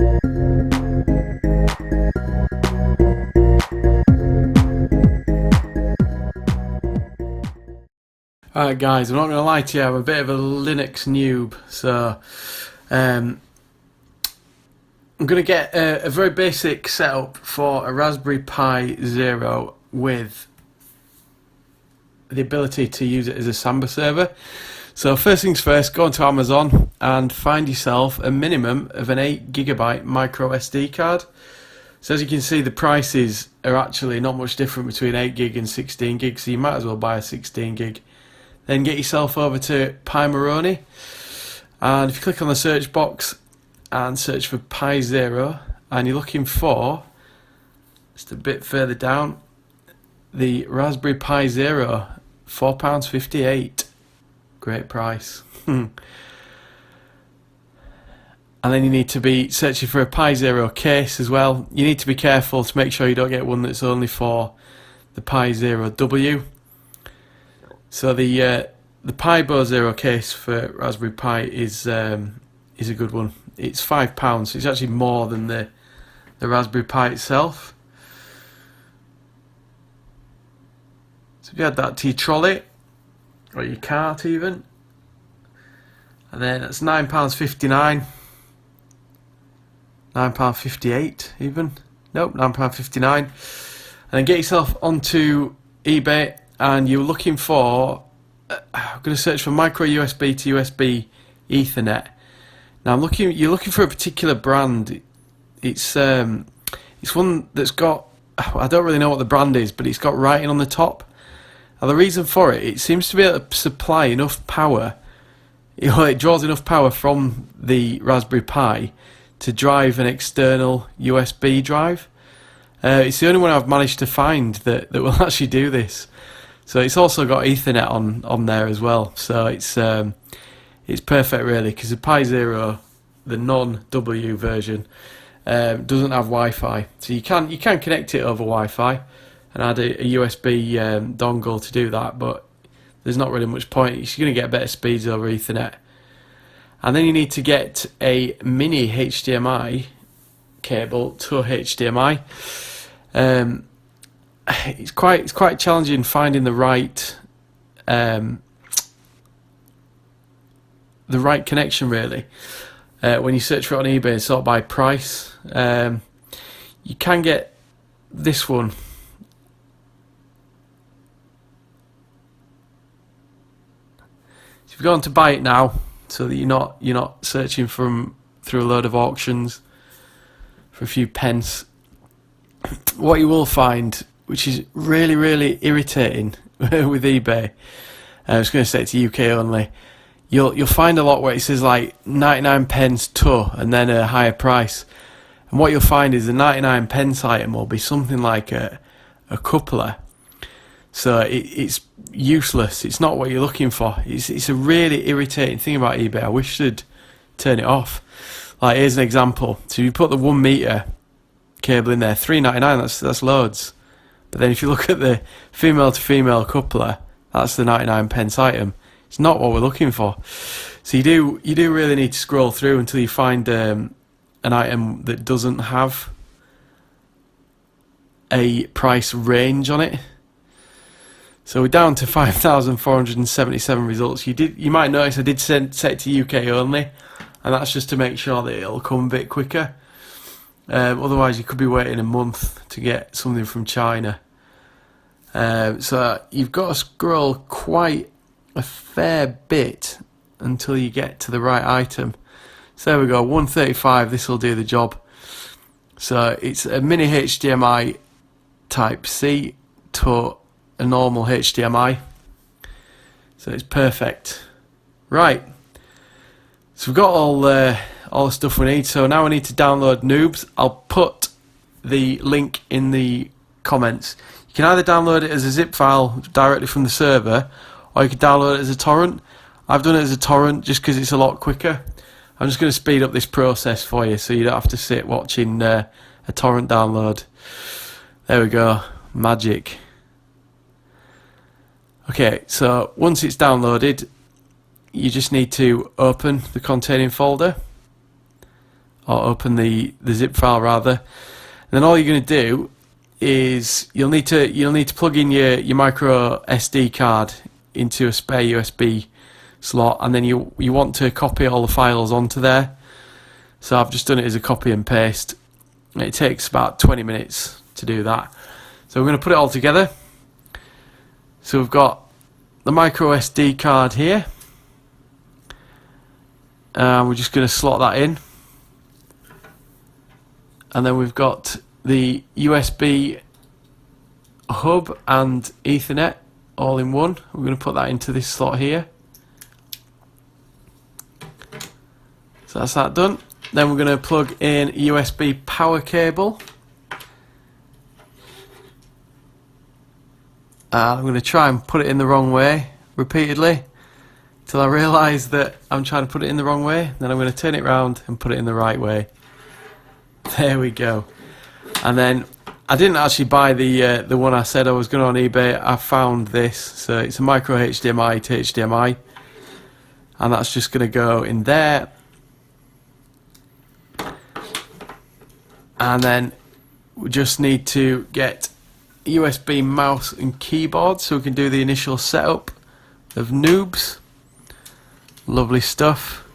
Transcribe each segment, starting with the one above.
Alright guys, I'm not going to lie to you, I'm a bit of a Linux noob, so I'm going to get a very basic setup for a Raspberry Pi Zero with the ability to use it as a Samba server. So first things first, go onto Amazon and find yourself a minimum of an 8GB micro SD card. So as you can see, the prices are actually not much different between 8GB and 16GB, so you might as well buy a 16GB. Then get yourself over to Pi and if you click on the search box and search for Pi Zero, and you're looking for, just a bit further down, the Raspberry Pi Zero, £4.58. Great price. And then you need to be searching for a Pi Zero case as well. You need to be careful to make sure you don't get one that's only for the Pi Zero W. So the Pi Zero case for Raspberry Pi is a good one. It's £5, so it's actually more than the Raspberry Pi itself. So if you add that to your trolley or your cart even, and then that's £9.59, £9.58 even. Nope, £9.59. And then get yourself onto eBay. And you're looking for, I'm going to search for micro USB to USB Ethernet. Now you're looking for a particular brand. It's one that's got, I don't really know what the brand is, but it's got writing on the top. Now the reason for it seems to be able to supply enough power. It draws enough power from the Raspberry Pi to drive an external USB drive. It's the only one I've managed to find that will actually do this. So it's also got Ethernet on there as well. So it's perfect really, because the Pi Zero, the non-W version, doesn't have Wi-Fi. So you can connect it over Wi-Fi and add a USB dongle to do that, but there's not really much point. You're going to get better speeds over Ethernet. And then you need to get a mini HDMI cable to HDMI. It's quite challenging finding the right connection really. When you search for it on eBay and sort by price, you can get this one. So if you go on to buy it now, so that you're not searching through a load of auctions for a few pence, what you will find, which is really, really irritating with eBay, I'm just going to say it's UK only, you'll find a lot where it says like 99 pence to and then a higher price. And what you'll find is the 99 pence item will be something like a coupler. So it's useless. It's not what you're looking for. It's a really irritating thing about eBay. I wish they'd turn it off. Like here's an example. So you put the 1 meter cable in there, £3.99, that's loads. But then if you look at the female to female coupler, that's the 99 pence item. It's not what we're looking for. So you do really need to scroll through until you find an item that doesn't have a price range on it. So we're down to 5,477 results. You might notice I did set it to UK only, and that's just to make sure that it'll come a bit quicker. Otherwise you could be waiting a month to get something from China. So you've got to scroll quite a fair bit until you get to the right item. So there we go, 135, this will do the job. So it's a mini HDMI type C to a normal HDMI. So it's perfect. Right. So we've got all the stuff we need. So now we need to download Noobs. I'll put the link in the comments. You can either download it as a zip file directly from the server, or you can download it as a torrent. I've done it as a torrent just because it's a lot quicker. I'm just going to speed up this process for you so you don't have to sit watching a torrent download. There we go. Magic. Okay, so once it's downloaded, you just need to open the containing folder or open the zip file rather. And then all you're going to do is you'll need to plug in your micro SD card into a spare USB slot, and then you want to copy all the files onto there. So I've just done it as a copy and paste. It takes about 20 minutes to do that. So we're going to put it all together. So we've got the micro SD card here, and we're just going to slot that in. And then we've got the USB hub and Ethernet all in one. We're going to put that into this slot here. So that's that done. Then we're going to plug in a USB power cable. I'm going to try and put it in the wrong way repeatedly till I realise that I'm trying to put it in the wrong way. Then I'm going to turn it around and put it in the right way. There we go. And then I didn't actually buy the one I said I was going to on eBay. I found this. So it's a micro HDMI to HDMI, and that's just going to go in there. And then we just need to get USB mouse and keyboard so we can do the initial setup of noobs. Lovely stuff.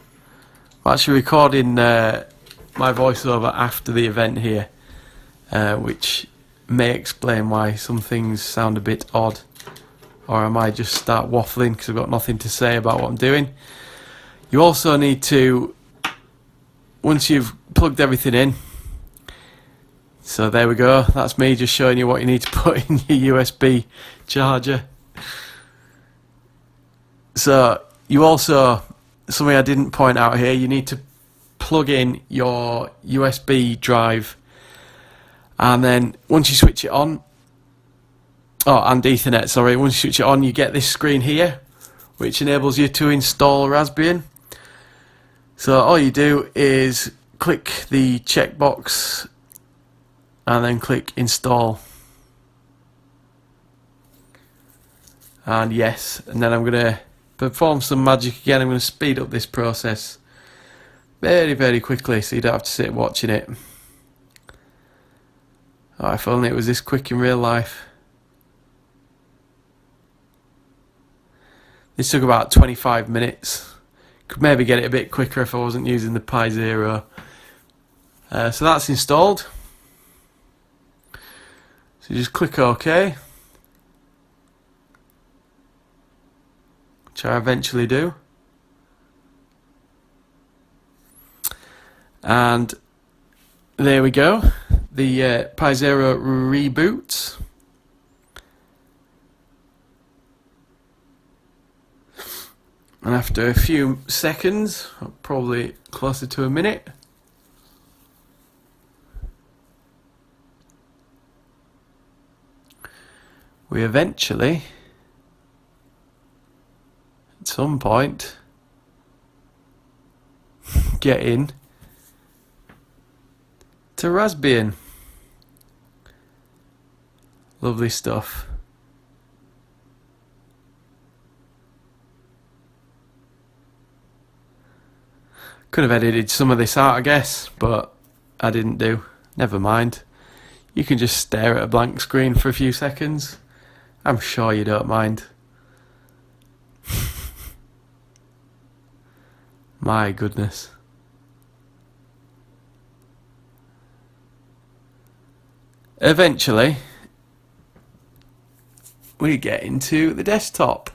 I'm actually recording my voiceover after the event here, which may explain why some things sound a bit odd, or I might just start waffling because I've got nothing to say about what I'm doing. You also need to, once you've plugged everything in, so there we go, that's me just showing you what you need to put in your USB charger. So you also, something I didn't point out here, you need to plug in your USB drive, and then once you switch it on, and Ethernet, sorry, once you switch it on you get this screen here which enables you to install Raspbian. So all you do is click the checkbox and then click install, and yes, and then I'm going to perform some magic again. I'm going to speed up this process very quickly so you don't have to sit watching it. Oh, if only it was this quick in real life. This took about 25 minutes. Could maybe get it a bit quicker if I wasn't using the Pi Zero. So that's installed. So you just click OK, which I eventually do. And there we go. The Pi Zero reboots. And after a few seconds, probably closer to a minute, we eventually, at some point, get in to Raspbian. Lovely stuff. Could have edited some of this out, I guess, but I didn't do. Never mind. You can just stare at a blank screen for a few seconds. I'm sure you don't mind. My goodness. Eventually, we get into the desktop.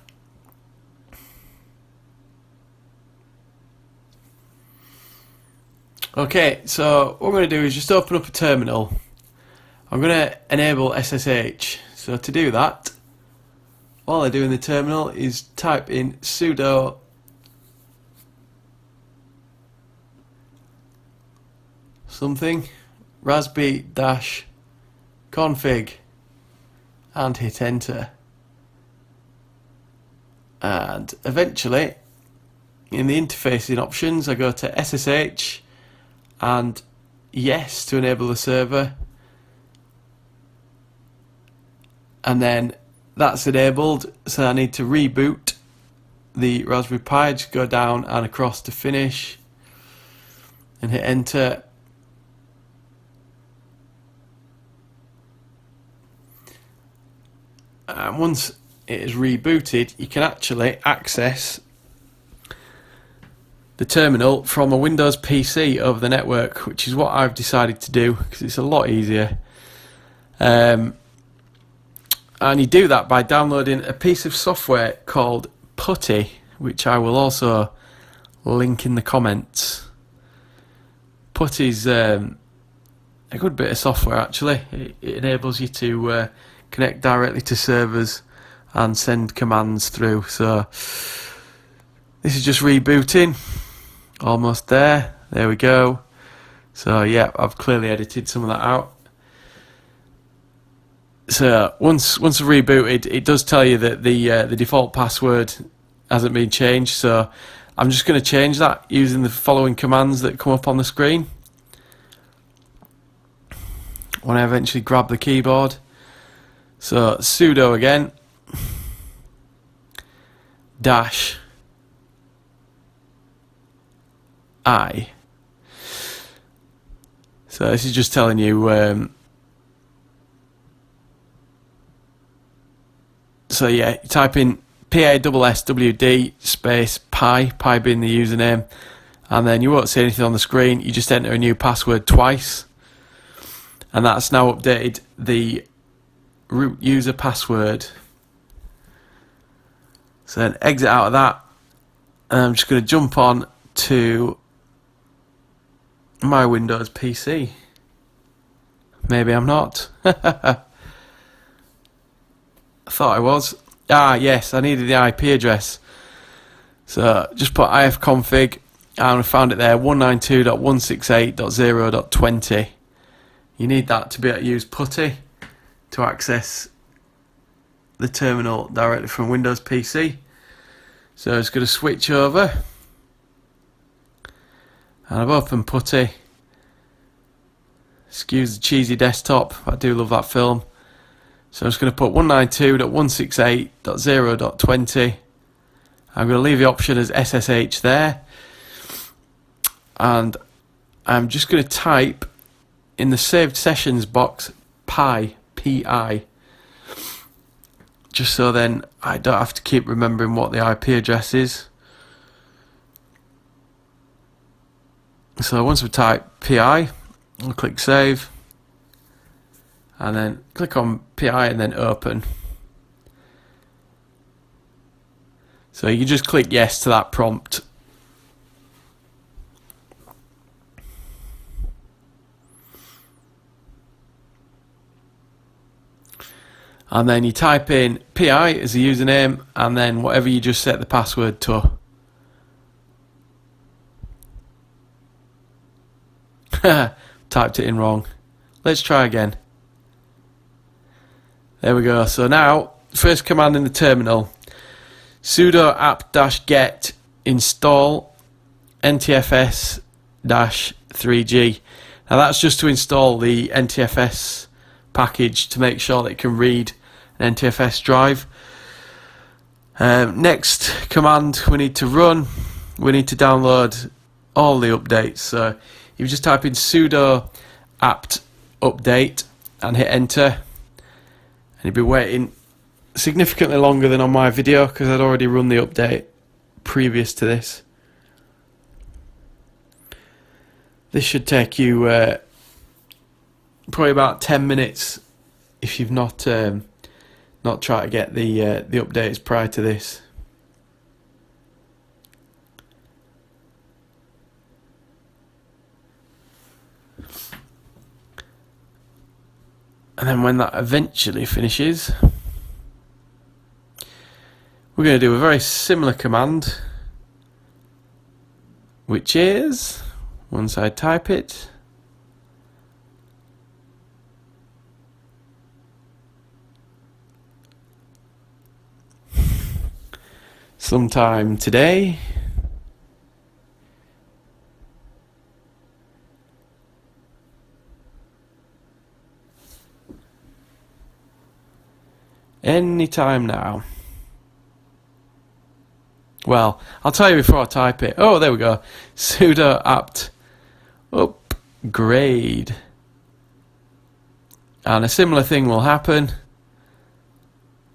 Okay, so what we're going to do is just open up a terminal. I'm going to enable SSH. So to do that, all I do in the terminal is type in sudo something raspi-config and hit enter. And eventually, in the interfacing options, I go to SSH and yes to enable the server, and then that's enabled, so I need to reboot the Raspberry Pi. Just go down and across to finish and hit enter, And once it is rebooted, you can actually access the terminal from a Windows PC over the network, which is what I've decided to do because it's a lot easier. And you do that by downloading a piece of software called PuTTY, which I will also link in the comments. PuTTY's a good bit of software actually. It enables you to connect directly to servers and send commands through. So this is just rebooting. Almost there. There we go. So yeah, I've clearly edited some of that out. So once I've rebooted, it does tell you that the default password hasn't been changed. So I'm just going to change that using the following commands that come up on the screen when I eventually grab the keyboard. So sudo again, dash I. So this is just telling you. So yeah, you type in PASSWD space pi being the username, and then you won't see anything on the screen. You just enter a new password twice, and that's now updated the root user password. So then exit out of that, and I'm just going to jump on to my Windows PC. Maybe I'm not. I thought I was. Ah, yes, I needed the IP address. So just put ifconfig, and I found it there, 192.168.0.20. You need that to be able to use PuTTY to access the terminal directly from Windows PC. So it's going to switch over, and I've opened PuTTY. Excuse the cheesy desktop, I do love that film. So I'm just going to put 192.168.0.20. I'm going to leave the option as SSH there, and I'm just going to type in the saved sessions box PI, P-I, just so then I don't have to keep remembering what the IP address is. So once we type PI, I'll click save, and then click on PI and then open. So you just click yes to that prompt. And then you type in PI as the username, and then whatever you just set the password to. Typed it in wrong. Let's try again. There we go. So now, first command in the terminal, sudo apt-get install ntfs-3g. Now that's just to install the NTFS package to make sure that it can read an NTFS drive. Next command we need to run, we need to download all the updates. So you just type in sudo apt update and hit enter, and you'll be waiting significantly longer than on my video because I'd already run the update previous to this. This should take you probably about 10 minutes if you've not tried to get the updates prior to this. And then when that eventually finishes, we're going to do a very similar command, which is, once I type it, sometime today, anytime now. Well, I'll tell you before I type it. Oh, there we go. Sudo apt upgrade. And a similar thing will happen.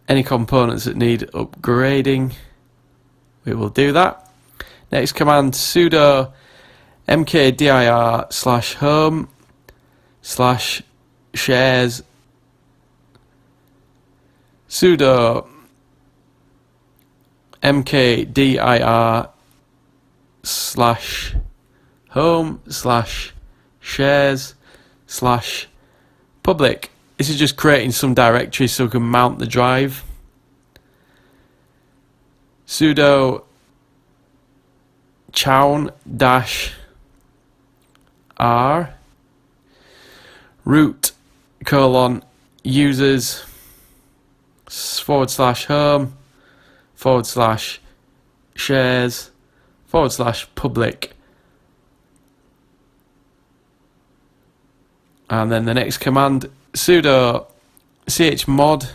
any components that need upgrading, we will do that. Next command, sudo mkdir/home/shares sudo mkdir/home/shares/public. This is just creating some directory so we can mount the drive. Sudo chown-r root :users /home/shares/public. And then the next command, sudo chmod-r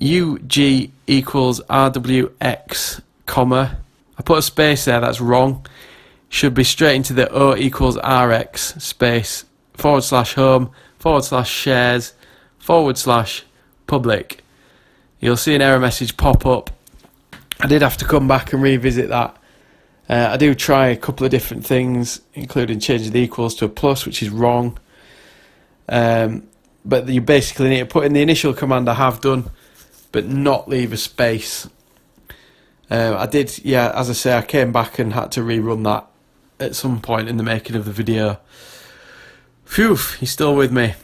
ug equals rwx, comma. I put a space there, that's wrong. Should be straight into the o equals rx space /home/shares/public. You'll see an error message pop up. I did have to come back and revisit that. I do try a couple of different things, including changing the equals to a plus, which is wrong. But you basically need to put in the initial command I have done, but not leave a space. I did, yeah, as I say, I came back and had to rerun that at some point in the making of the video. Phew, you're still with me.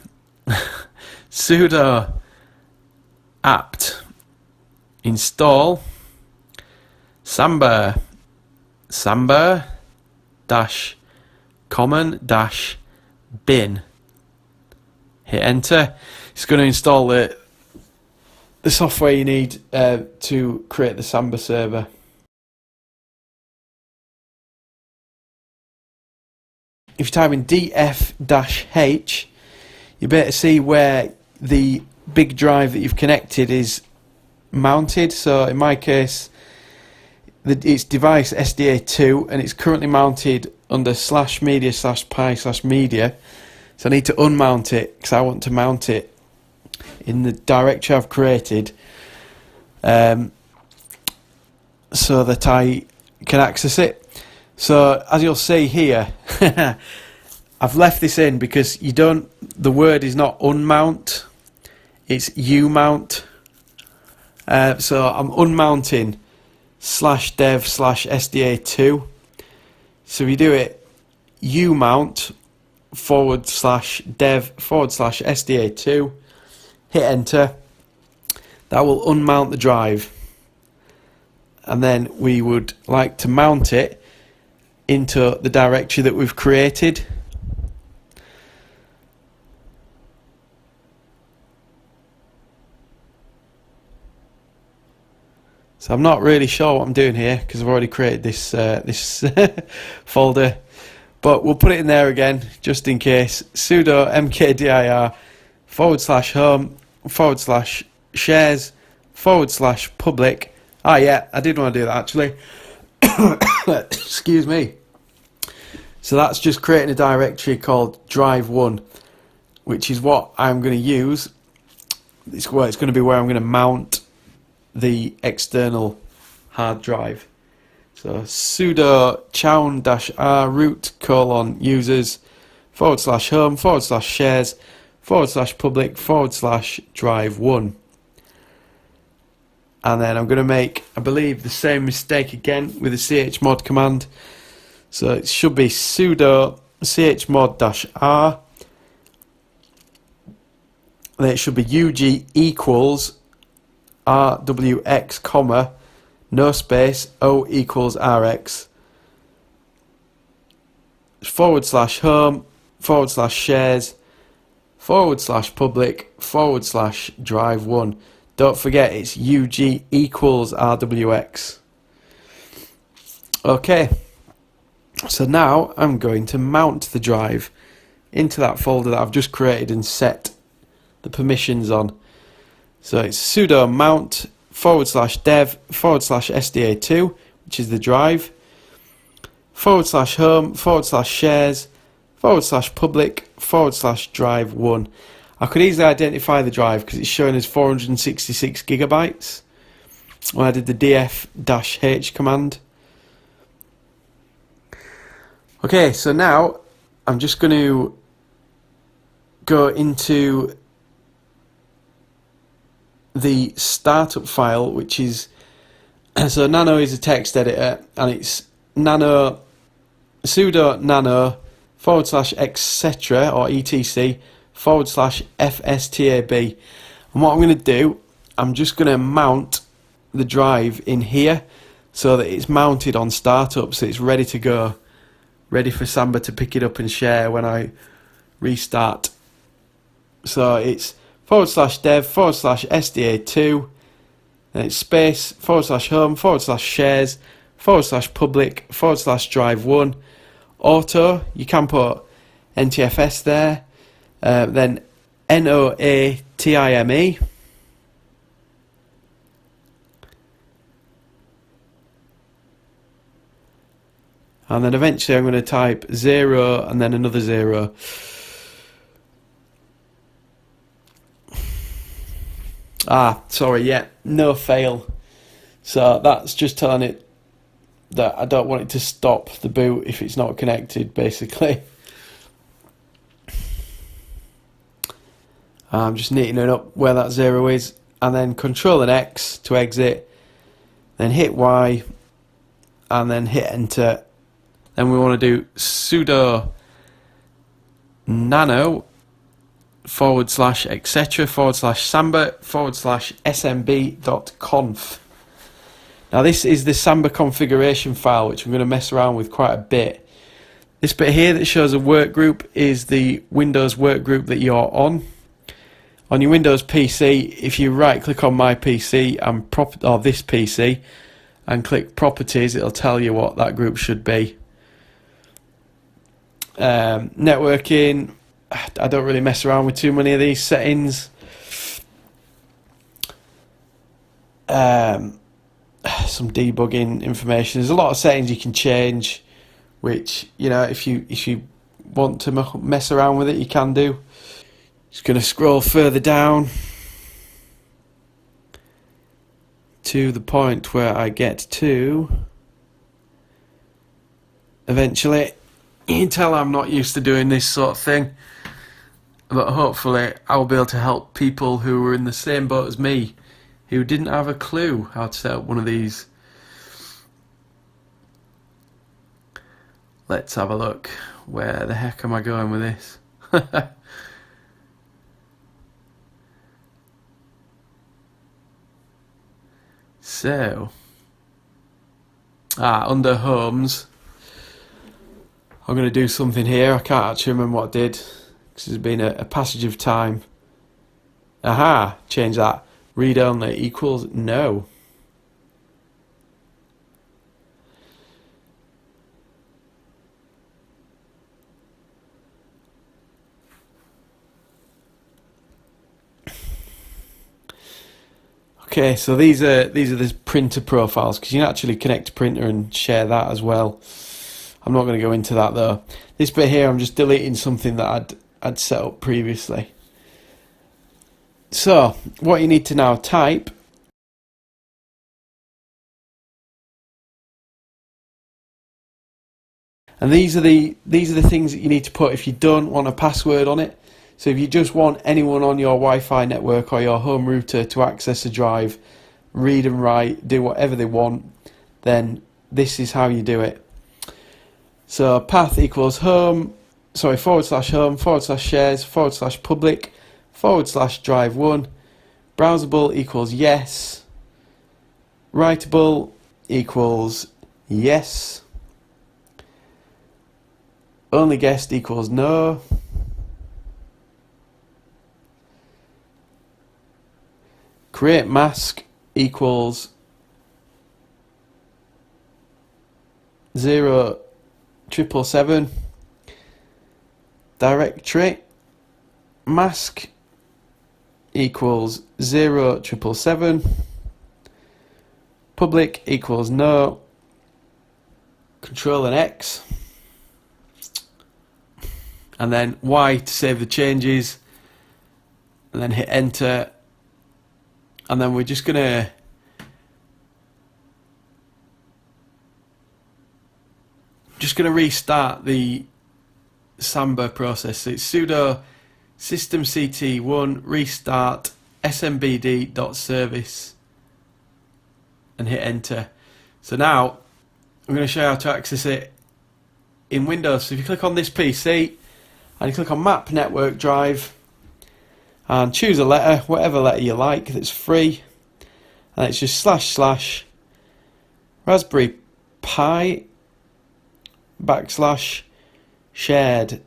Sudo apt install Samba -common-bin. Hit enter. It's going to install the software you need to create the Samba server. If you type in df-h, you better see where the big drive that you've connected is mounted. So in my case, it's device SDA2, and it's currently mounted under /media/pi/media. So I need to unmount it because I want to mount it in the directory I've created, so that I can access it. So as you'll see here, I've left this in because the word is not unmount, it's umount. So I'm unmounting /dev/SDA2. So if you do it umount /dev/SDA2, hit enter, that will unmount the drive, and then we would like to mount it into the directory that we've created. So I'm not really sure what I'm doing here because I've already created this folder, but we'll put it in there again just in case. Sudo mkdir/home/shares/public. Yeah, I did want to do that actually. Excuse me. So that's just creating a directory called drive1, which is what I'm going to use. It's going to be where I'm going to mount the external hard drive. So sudo chown-r root :users /home/shares/public/drive1. And then I'm going to make, I believe, the same mistake again with the chmod command. So it should be sudo chmod-r, then it should be ug equals rwx, comma, no space, o equals rx, /home/shares/public/drive1. Don't forget it's ug equals rwx. Okay, so now I'm going to mount the drive into that folder that I've just created and set the permissions on. So it's sudo mount /dev/SDA2, which is the drive, /home/shares/public/drive1. I could easily identify the drive because it's showing as 466 gigabytes when I did the df-h command. Okay, so now I'm just going to go into the startup file, which is, so nano is a text editor, and it's nano sudo nano / etc or etc / fstab. And what I'm going to do, I'm just going to mount the drive in here so that it's mounted on startup, so it's ready to go, ready for Samba to pick it up and share when I restart. So it's / dev / sda2, and it's space / home / shares / public / drive1 auto. You can put NTFS there, then NOATIME, and then eventually I'm going to type 0 and then another 0. Sorry, yeah, no fail. So that's just telling it that I don't want it to stop the boot if it's not connected, basically. I'm just neatening up where that 0 is, and then Control and X to exit, then hit Y, and then hit Enter. Then we want to do sudo nano / etc / samba / smb.conf. Now this is the Samba configuration file, which I'm going to mess around with quite a bit. This bit here that shows a work group is the Windows work group that you're on. On your Windows PC, if you right click on my PC and or this PC and click properties, it'll tell you what that group should be. Networking, I don't really mess around with too many of these settings. Some debugging information. There's a lot of settings you can change, which, you know, if you want to mess around with it, you can do. Just going to scroll further down to the point where I get to eventually. You can tell I'm not used to doing this sort of thing, but hopefully I'll be able to help people who were in the same boat as me, who didn't have a clue how to set up one of these. Let's have a look. Where the heck am I going with this? So, under Homes, I'm going to do something here. I can't actually remember what I did, because there's been a passage of time. Aha, change that. Read only equals no. Okay, so these are the printer profiles, because you can actually connect to printer and share that as well. I'm not going to go into that though. This bit here, I'm just deleting something that I'd set up previously. So what you need to now type and these are the things that you need to put if you don't want a password on it. So if you just want anyone on your Wi-Fi network or your home router to access a drive, read and write, do whatever they want, then this is how you do it. So path equals home, sorry, / home / shares / public / drive1. Browsable equals yes. Writable equals yes. Only guest equals no. Create mask equals 0,777. Directory mask equals 0,777. Public equals no. Control and X. And then Y to save the changes. and then hit enter, and then we're just gonna restart the Samba process. So it's sudo systemct1 restart smbd.service and hit enter. So now I'm going to show you how to access it in Windows. So if you click on this PC and you click on map network drive and choose a letter, whatever letter you like that's free, and it's just // Raspberry Pi / shared,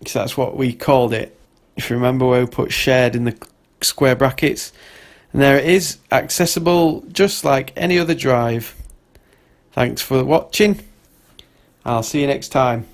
because that's what we called it. If you remember, where we put shared in the square brackets, and there it is, accessible just like any other drive. Thanks for watching. I'll see you next time.